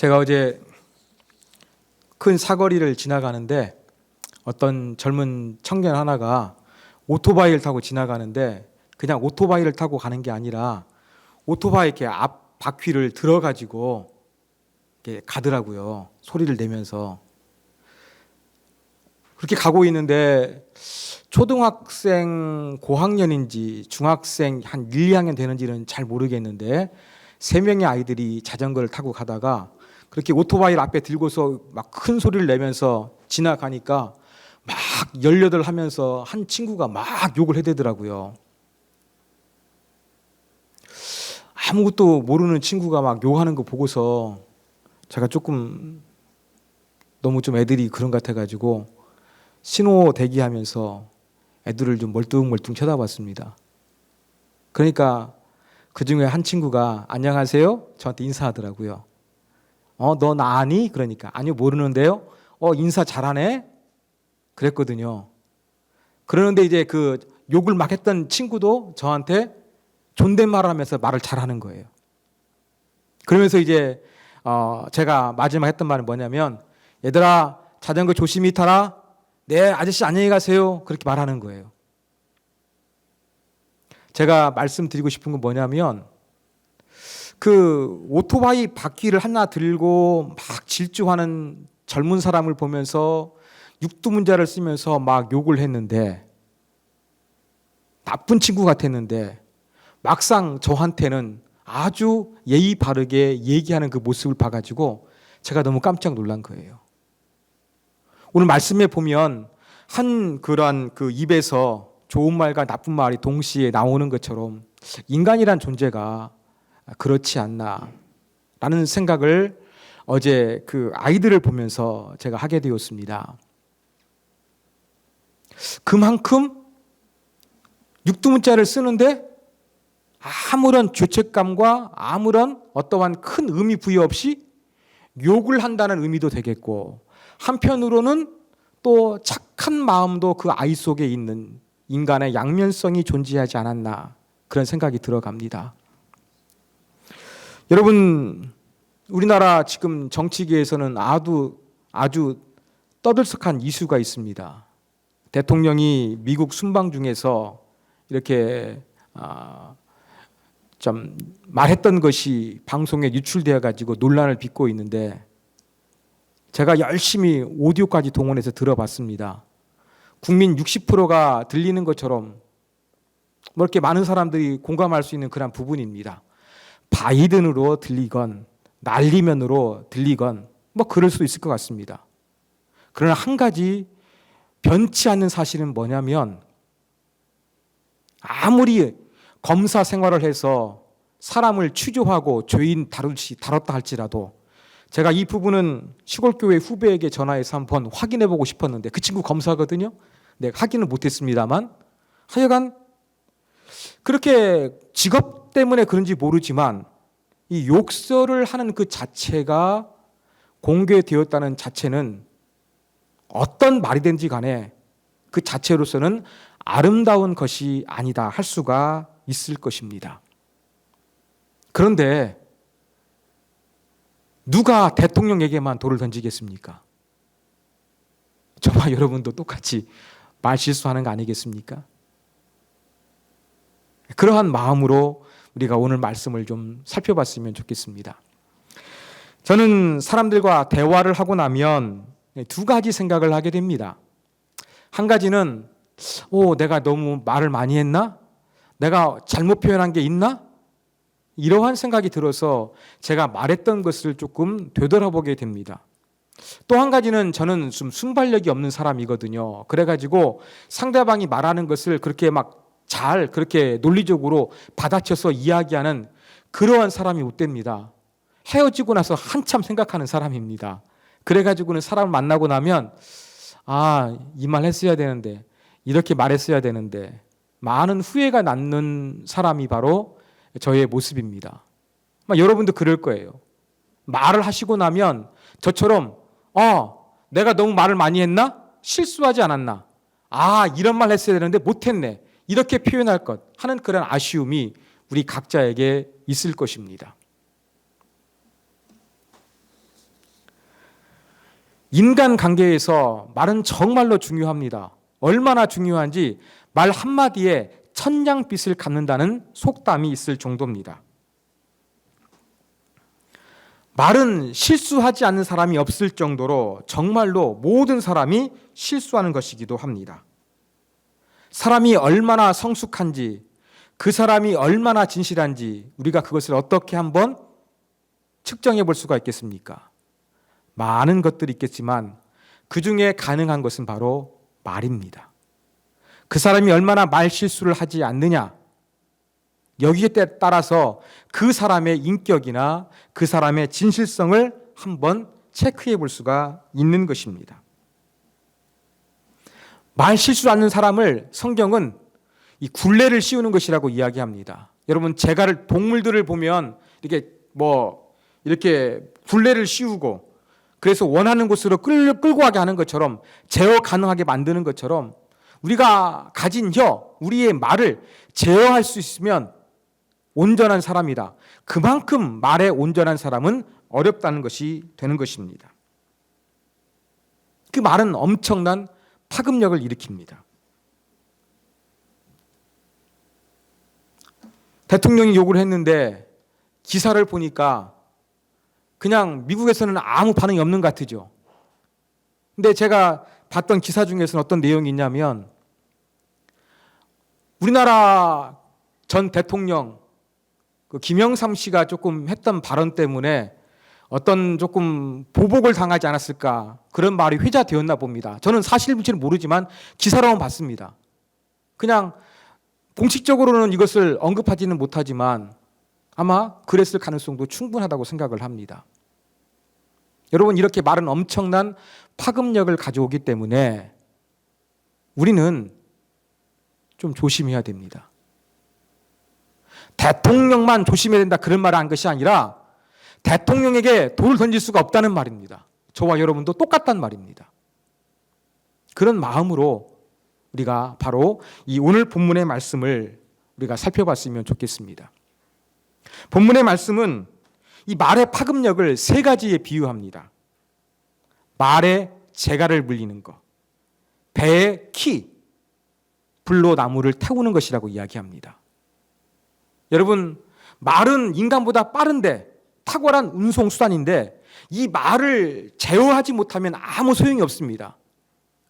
제가 어제 큰 사거리를 지나가는데 어떤 젊은 청년 하나가 오토바이를 타고 지나가는데 그냥 오토바이를 타고 가는 게 아니라 오토바이 이렇게 앞 바퀴를 들어가지고 이렇게 가더라고요. 소리를 내면서. 그렇게 가고 있는데 초등학생 고학년인지 중학생 한 1, 2학년 되는지는 잘 모르겠는데 3명의 아이들이 자전거를 타고 가다가 그렇게 오토바이를 앞에 들고서 막 큰 소리를 내면서 지나가니까 막 18 하면서 한 친구가 막 욕을 해대더라고요. 아무것도 모르는 친구가 막 욕하는 거 보고서 제가 조금 너무 좀 애들이 그런 것 같아가지고 신호 대기하면서 애들을 좀 멀뚱멀뚱 쳐다봤습니다. 그러니까 그 중에 한 친구가 안녕하세요? 저한테 인사하더라고요. 너 나 아니? 그러니까 아니요 모르는데요. 인사 잘하네? 그랬거든요. 그러는데 이제 그 욕을 막 했던 친구도 저한테 존댓말을 하면서 말을 잘하는 거예요. 그러면서 이제 제가 마지막 했던 말은 뭐냐면 얘들아 자전거 조심히 타라. 네 아저씨 안녕히 가세요. 그렇게 말하는 거예요. 제가 말씀드리고 싶은 건 뭐냐면 그 오토바이 바퀴를 하나 들고 막 질주하는 젊은 사람을 보면서 육두문자를 쓰면서 막 욕을 했는데 나쁜 친구 같았는데 막상 저한테는 아주 예의 바르게 얘기하는 그 모습을 봐가지고 제가 너무 깜짝 놀란 거예요. 오늘 말씀에 보면 한 그러한 그 입에서 좋은 말과 나쁜 말이 동시에 나오는 것처럼 인간이란 존재가 그렇지 않나라는 생각을 어제 그 아이들을 보면서 제가 하게 되었습니다. 그만큼 육두문자를 쓰는데 아무런 죄책감과 아무런 어떠한 큰 의미 부여 없이 욕을 한다는 의미도 되겠고 한편으로는 또 착한 마음도 그 아이 속에 있는 인간의 양면성이 존재하지 않았나 그런 생각이 들어갑니다. 여러분 우리나라 지금 정치계에서는 아주 떠들썩한 이슈가 있습니다. 대통령이 미국 순방 중에서 이렇게 좀 말했던 것이 방송에 유출되어 가지고 논란을 빚고 있는데 제가 열심히 오디오까지 동원해서 들어봤습니다. 국민 60%가 들리는 것처럼 뭐 이렇게 많은 사람들이 공감할 수 있는 그런 부분입니다. 바이든으로 들리건 날리면으로 들리건 뭐 그럴 수도 있을 것 같습니다. 그러나 한 가지 변치 않는 사실은 뭐냐면 아무리 검사 생활을 해서 사람을 취조하고 죄인 다뤘다 할지라도 제가 이 부분은 시골교회 후배에게 전화해서 한번 확인해보고 싶었는데 그 친구 검사거든요. 네, 확인은 못했습니다만 하여간 그렇게 직업 때문에 그런지 모르지만 이 욕설을 하는 그 자체가 공개되었다는 자체는 어떤 말이 된지 간에 그 자체로서는 아름다운 것이 아니다 할 수가 있을 것입니다. 그런데 누가 대통령에게만 돌을 던지겠습니까? 저와 여러분도 똑같이 말 실수하는 거 아니겠습니까? 그러한 마음으로 우리가 오늘 말씀을 좀 살펴봤으면 좋겠습니다. 저는 사람들과 대화를 하고 나면 2가지 생각을 하게 됩니다. 한 가지는 내가 너무 말을 많이 했나? 내가 잘못 표현한 게 있나? 이러한 생각이 들어서 제가 말했던 것을 조금 되돌아보게 됩니다. 또 한 가지는 저는 좀 순발력이 없는 사람이거든요. 그래가지고 상대방이 말하는 것을 그렇게 막 잘 그렇게 논리적으로 받아쳐서 이야기하는 그러한 사람이 못 됩니다. 헤어지고 나서 한참 생각하는 사람입니다. 그래가지고는 사람을 만나고 나면 이 말 했어야 되는데 이렇게 말했어야 되는데 많은 후회가 남는 사람이 바로 저의 모습입니다. 여러분도 그럴 거예요. 말을 하시고 나면 저처럼 내가 너무 말을 많이 했나? 실수하지 않았나? 이런 말 했어야 되는데 못했네. 이렇게 표현할 것 하는 그런 아쉬움이 우리 각자에게 있을 것입니다. 인간관계에서 말은 정말로 중요합니다. 얼마나 중요한지 말 한마디에 천냥빚을 갚는다는 속담이 있을 정도입니다. 말은 실수하지 않는 사람이 없을 정도로 정말로 모든 사람이 실수하는 것이기도 합니다. 사람이 얼마나 성숙한지, 그 사람이 얼마나 진실한지 우리가 그것을 어떻게 한번 측정해 볼 수가 있겠습니까? 많은 것들이 있겠지만 그 중에 가능한 것은 바로 말입니다. 그 사람이 얼마나 말 실수를 하지 않느냐, 여기에 따라서 그 사람의 인격이나 그 사람의 진실성을 한번 체크해 볼 수가 있는 것입니다. 말 실수 않는 사람을 성경은 이 굴레를 씌우는 것이라고 이야기합니다. 여러분, 동물들을 보면 이렇게 굴레를 씌우고 그래서 원하는 곳으로 끌고 가게 하는 것처럼, 제어 가능하게 만드는 것처럼 우리가 가진 우리의 말을 제어할 수 있으면 온전한 사람이다. 그만큼 말에 온전한 사람은 어렵다는 것이 되는 것입니다. 그 말은 엄청난 파급력을 일으킵니다. 대통령이 욕을 했는데 기사를 보니까 그냥 미국에서는 아무 반응이 없는 것 같으죠. 근데 제가 봤던 기사 중에서는 어떤 내용이 있냐면, 우리나라 전 대통령 김영삼 씨가 조금 했던 발언 때문에 어떤 조금 보복을 당하지 않았을까, 그런 말이 회자되었나 봅니다. 저는 사실인지는 모르지만 기사로만 봤습니다. 그냥 공식적으로는 이것을 언급하지는 못하지만 아마 그랬을 가능성도 충분하다고 생각을 합니다. 여러분, 이렇게 말은 엄청난 파급력을 가져오기 때문에 우리는 좀 조심해야 됩니다. 대통령만 조심해야 된다, 그런 말을 한 것이 아니라 대통령에게 돌을 던질 수가 없다는 말입니다. 저와 여러분도 똑같단 말입니다. 그런 마음으로 우리가 바로 이 오늘 본문의 말씀을 우리가 살펴봤으면 좋겠습니다. 본문의 말씀은 이 말의 파급력을 세 가지에 비유합니다. 말에 재갈을 물리는 것, 배에 키, 불로 나무를 태우는 것이라고 이야기합니다. 여러분, 말은 인간보다 빠른데 탁월한 운송수단인데 이 말을 제어하지 못하면 아무 소용이 없습니다.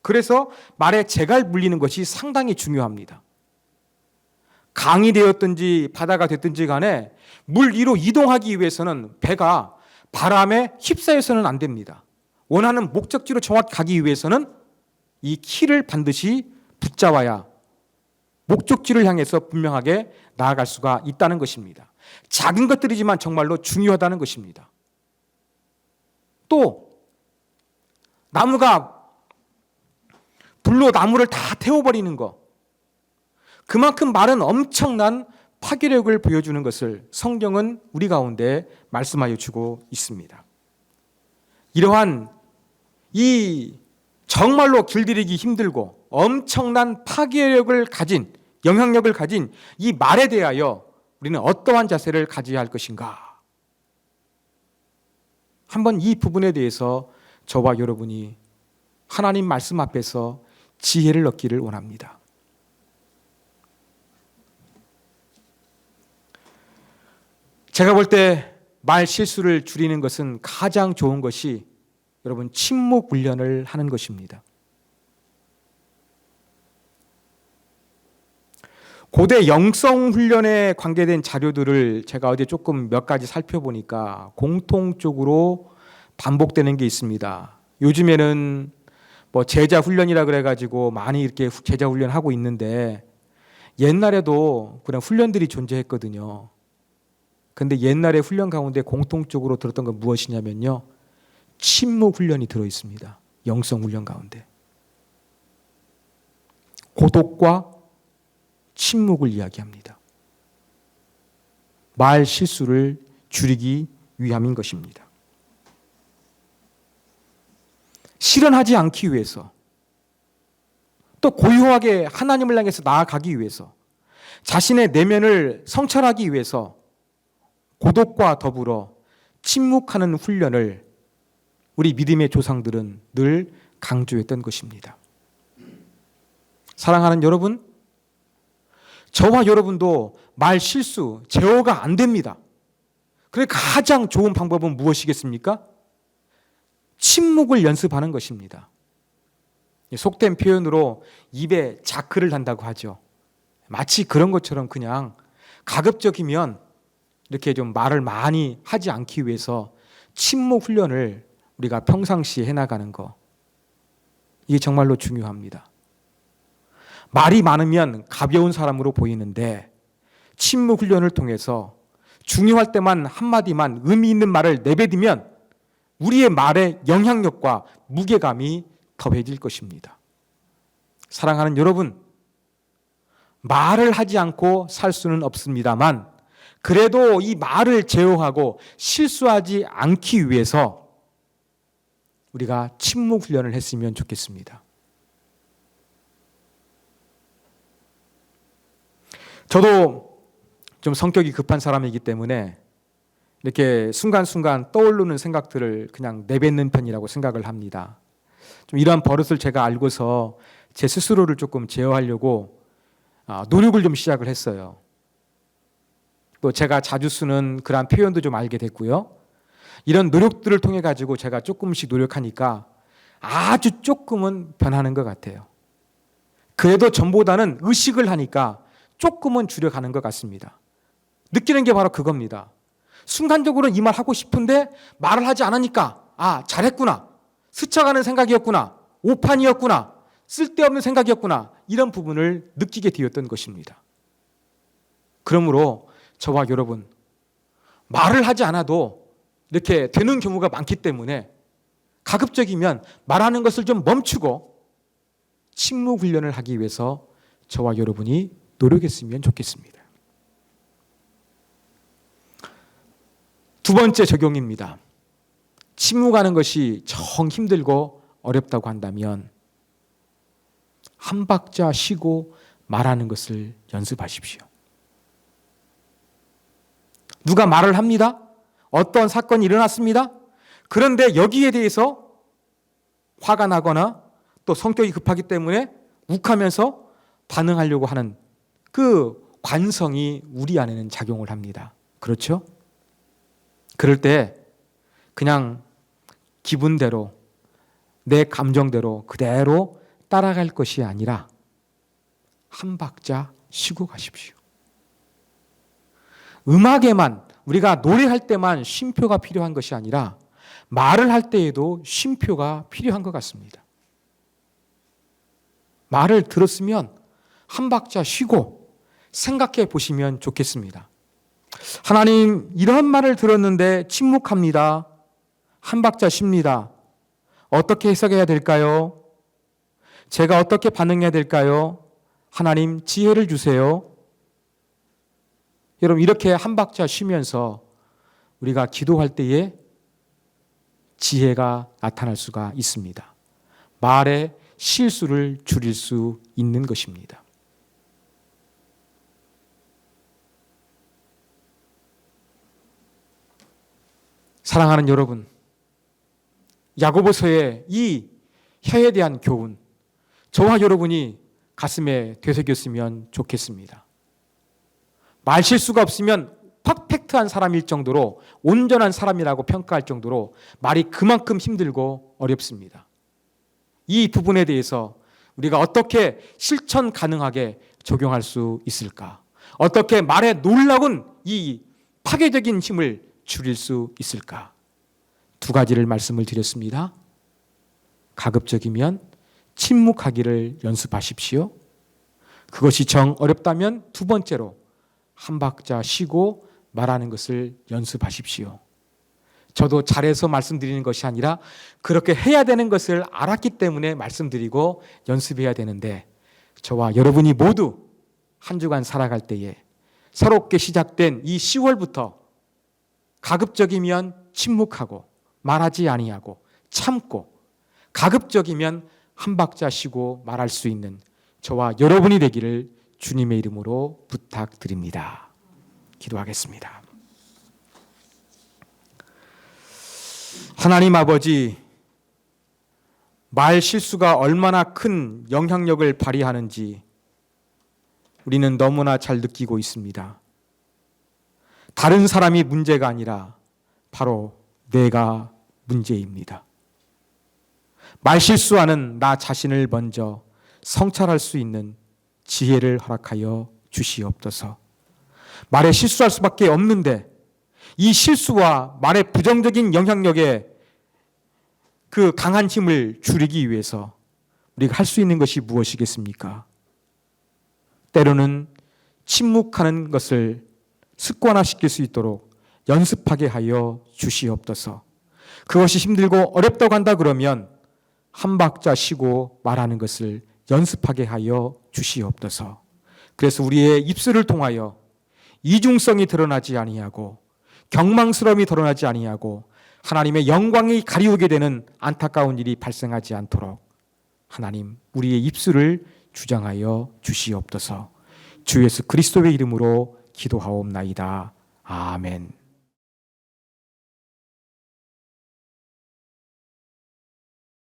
그래서 말에 재갈 물리는 것이 상당히 중요합니다. 강이 되었든지 바다가 됐든지 간에 물 위로 이동하기 위해서는 배가 바람에 휩싸여서는 안 됩니다. 원하는 목적지로 정확히 가기 위해서는 이 키를 반드시 붙잡아야 목적지를 향해서 분명하게 나아갈 수가 있다는 것입니다. 작은 것들이지만 정말로 중요하다는 것입니다. 또 나무가 불로 나무를 다 태워버리는 것, 그만큼 말은 엄청난 파괴력을 보여주는 것을 성경은 우리 가운데 말씀하여 주고 있습니다. 이러한 이 정말로 길들이기 힘들고 엄청난 파괴력을 가진, 영향력을 가진 이 말에 대하여 우리는 어떠한 자세를 가져야 할 것인가? 한번 이 부분에 대해서 저와 여러분이 하나님 말씀 앞에서 지혜를 얻기를 원합니다. 제가 볼 때 말 실수를 줄이는 것은 가장 좋은 것이 여러분 침묵 훈련을 하는 것입니다. 고대 영성 훈련에 관계된 자료들을 제가 어제 조금 몇 가지 살펴보니까 공통적으로 반복되는 게 있습니다. 요즘에는 제자 훈련이라 그래가지고 많이 이렇게 제자 훈련하고 있는데 옛날에도 그런 훈련들이 존재했거든요. 근데 옛날에 훈련 가운데 공통적으로 들었던 건 무엇이냐면요, 침묵 훈련이 들어 있습니다. 영성 훈련 가운데 고독과 침묵을 이야기합니다. 말 실수를 줄이기 위함인 것입니다. 실현하지 않기 위해서, 또 고요하게 하나님을 향해서 나아가기 위해서, 자신의 내면을 성찰하기 위해서 고독과 더불어 침묵하는 훈련을 우리 믿음의 조상들은 늘 강조했던 것입니다. 사랑하는 여러분, 저와 여러분도 말 실수, 제어가 안 됩니다. 그러니까 가장 좋은 방법은 무엇이겠습니까? 침묵을 연습하는 것입니다. 속된 표현으로 입에 자크를 단다고 하죠. 마치 그런 것처럼 그냥 가급적이면 이렇게 좀 말을 많이 하지 않기 위해서 침묵 훈련을 우리가 평상시에 해나가는 거, 이게 정말로 중요합니다. 말이 많으면 가벼운 사람으로 보이는데 침묵 훈련을 통해서 중요할 때만 한마디만 의미 있는 말을 내뱉으면 우리의 말의 영향력과 무게감이 더해질 것입니다. 사랑하는 여러분, 말을 하지 않고 살 수는 없습니다만 그래도 이 말을 제어하고 실수하지 않기 위해서 우리가 침묵 훈련을 했으면 좋겠습니다. 저도 좀 성격이 급한 사람이기 때문에 이렇게 순간순간 떠오르는 생각들을 그냥 내뱉는 편이라고 생각을 합니다. 좀 이러한 버릇을 제가 알고서 제 스스로를 조금 제어하려고 노력을 좀 시작을 했어요. 또 제가 자주 쓰는 그런 표현도 좀 알게 됐고요. 이런 노력들을 통해 가지고 제가 조금씩 노력하니까 아주 조금은 변하는 것 같아요. 그래도 전보다는 의식을 하니까 조금은 줄여가는 것 같습니다. 느끼는 게 바로 그겁니다. 순간적으로 이 말 하고 싶은데 말을 하지 않으니까 잘했구나, 스쳐가는 생각이었구나, 오판이었구나, 쓸데없는 생각이었구나, 이런 부분을 느끼게 되었던 것입니다. 그러므로 저와 여러분, 말을 하지 않아도 이렇게 되는 경우가 많기 때문에 가급적이면 말하는 것을 좀 멈추고 침묵 훈련을 하기 위해서 저와 여러분이 노력했으면 좋겠습니다. 두 번째 적용입니다. 침묵하는 것이 정 힘들고 어렵다고 한다면 한 박자 쉬고 말하는 것을 연습하십시오. 누가 말을 합니다. 어떤 사건이 일어났습니다. 그런데 여기에 대해서 화가 나거나 또 성격이 급하기 때문에 욱하면서 반응하려고 하는 그 관성이 우리 안에는 작용을 합니다. 그렇죠? 그럴 때 그냥 기분대로 내 감정대로 그대로 따라갈 것이 아니라 한 박자 쉬고 가십시오. 음악에만, 우리가 노래할 때만 쉼표가 필요한 것이 아니라 말을 할 때에도 쉼표가 필요한 것 같습니다. 말을 들었으면 한 박자 쉬고 생각해 보시면 좋겠습니다. 하나님, 이런 말을 들었는데 침묵합니다. 한 박자 쉽니다. 어떻게 해석해야 될까요? 제가 어떻게 반응해야 될까요? 하나님, 지혜를 주세요. 여러분, 이렇게 한 박자 쉬면서 우리가 기도할 때에 지혜가 나타날 수가 있습니다. 말의 실수를 줄일 수 있는 것입니다. 사랑하는 여러분, 야고보서의 이 혀에 대한 교훈, 저와 여러분이 가슴에 되새겼으면 좋겠습니다. 말 실수가 없으면 퍼펙트한 사람일 정도로, 온전한 사람이라고 평가할 정도로 말이 그만큼 힘들고 어렵습니다. 이 부분에 대해서 우리가 어떻게 실천 가능하게 적용할 수 있을까? 어떻게 말의 놀라운 이 파괴적인 힘을 줄일 수 있을까? 두 가지를 말씀을 드렸습니다. 가급적이면 침묵하기를 연습하십시오. 그것이 정 어렵다면 두 번째로 한 박자 쉬고 말하는 것을 연습하십시오. 저도 잘해서 말씀드리는 것이 아니라 그렇게 해야 되는 것을 알았기 때문에 말씀드리고 연습해야 되는데, 저와 여러분이 모두 한 주간 살아갈 때에 새롭게 시작된 이 10월부터 가급적이면 침묵하고 말하지 아니하고 참고, 가급적이면 한 박자 쉬고 말할 수 있는 저와 여러분이 되기를 주님의 이름으로 부탁드립니다. 기도하겠습니다. 하나님 아버지, 말 실수가 얼마나 큰 영향력을 발휘하는지 우리는 너무나 잘 느끼고 있습니다. 다른 사람이 문제가 아니라 바로 내가 문제입니다. 말 실수하는 나 자신을 먼저 성찰할 수 있는 지혜를 허락하여 주시옵소서. 말에 실수할 수밖에 없는데 이 실수와 말의 부정적인 영향력에 그 강한 힘을 줄이기 위해서 우리가 할 수 있는 것이 무엇이겠습니까? 때로는 침묵하는 것을 습관화시킬 수 있도록 연습하게 하여 주시옵소서. 그것이 힘들고 어렵다고 한다 그러면 한 박자 쉬고 말하는 것을 연습하게 하여 주시옵소서. 그래서 우리의 입술을 통하여 이중성이 드러나지 아니하고 경망스러움이 드러나지 아니하고 하나님의 영광이 가리우게 되는 안타까운 일이 발생하지 않도록 하나님 우리의 입술을 주장하여 주시옵소서. 주 예수 그리스도의 이름으로 기도하옵나이다. 아멘.